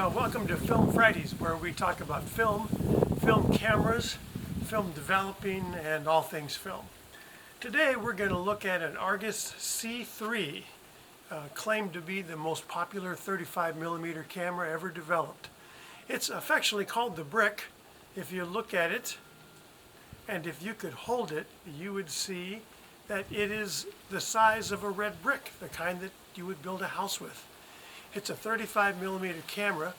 Welcome to Film Fridays, where we talk about film, film cameras, film developing, and all things film. Today we're going to look at an Argus C3, claimed to be the most popular 35mm camera ever developed. It's affectionately called the Brick. If you look at it, and if you could hold it, you would see that it is the size of a red brick, the kind that you would build a house with. It's a 35mm camera.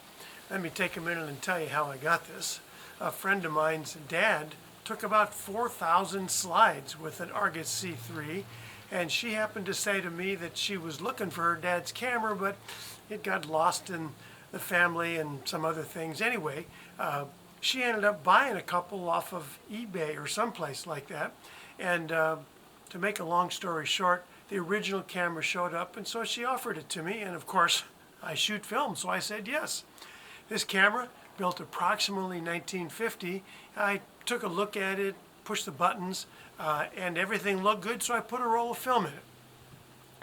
Let me take a minute and tell you how I got this. A friend of mine's dad took about 4,000 slides with an Argus C3, and she happened to say to me that she was looking for her dad's camera, but it got lost in the family and some other things. Anyway, she ended up buying a couple off of eBay or someplace like that. And to make a long story short, the original camera showed up, and so she offered it to me, and of course, I shoot film, so I said yes. This camera, built approximately 1950, I took a look at it, pushed the buttons, and everything looked good, so I put a roll of film in it.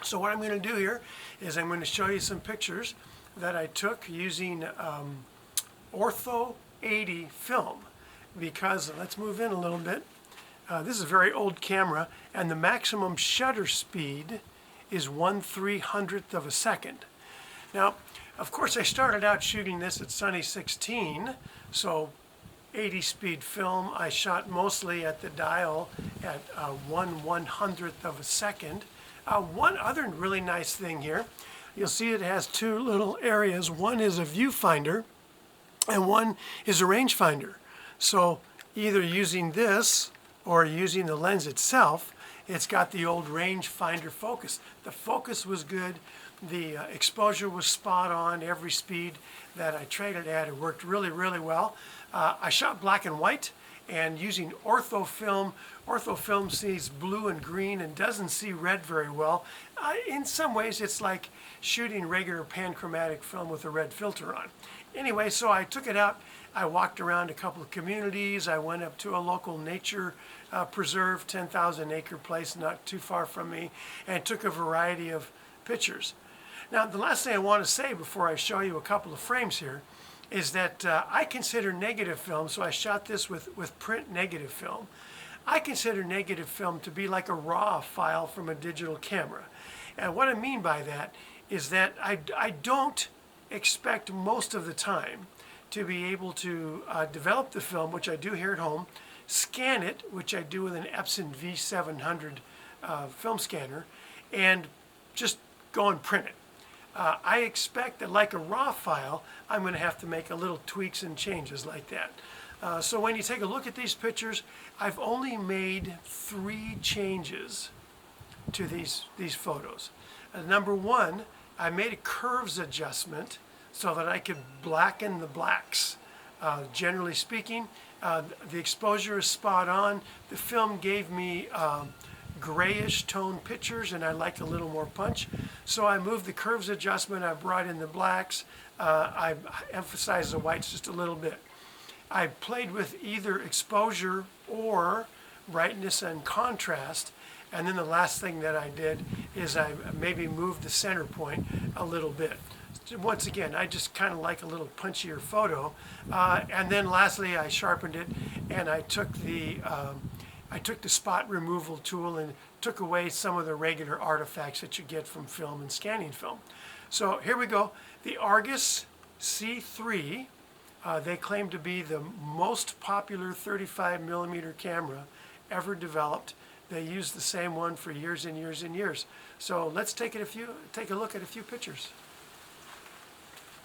So what I'm going to do here is I'm going to show you some pictures that I took using Ortho 80 film, because, let's move in a little bit. This is a very old camera, and the maximum shutter speed is 1/300th of a second. Now, of course, I started out shooting this at Sunny 16, so 80 speed film. I shot mostly at the dial at 1/100th of a second. One other really nice thing here, you'll see it has two little areas. One is a viewfinder, and one is a rangefinder. So either using this or using the lens itself, it's got the old rangefinder focus. The focus was good. The exposure was spot on. Every speed that I traded at, it worked really, really well. I shot black and white, and using ortho film sees blue and green and doesn't see red very well. In some ways, it's like shooting regular panchromatic film with a red filter on. Anyway, so I took it out. I walked around a couple of communities. I went up to a local nature preserve, 10,000 acre place not too far from me, and took a variety of pictures. Now, the last thing I want to say before I show you a couple of frames here is that I consider negative film, so I shot this with print negative film. I consider negative film to be like a RAW file from a digital camera. And what I mean by that is that I don't expect most of the time to be able to develop the film, which I do here at home, scan it, which I do with an Epson V700 film scanner, and just go and print it. I expect that, like a RAW file, I'm going to have to make a little tweaks and changes like that. So when you take a look at these pictures, I've only made 3 changes to these photos. Number one, I made a curves adjustment so that I could blacken the blacks. Generally speaking, the exposure is spot on. The film gave me grayish tone pictures, and I like a little more punch. So I moved the curves adjustment, I brought in the blacks, I emphasized the whites just a little bit. I played with either exposure or brightness and contrast, and then the last thing that I did is I maybe moved the center point a little bit. Once again, I just kind of like a little punchier photo. And then lastly, I sharpened it, and I took the spot removal tool and took away some of the regular artifacts that you get from film and scanning film. So here we go. The Argus C3, they claim to be the most popular 35mm camera ever developed. They used the same one for years and years and years. So let's take a look at a few pictures.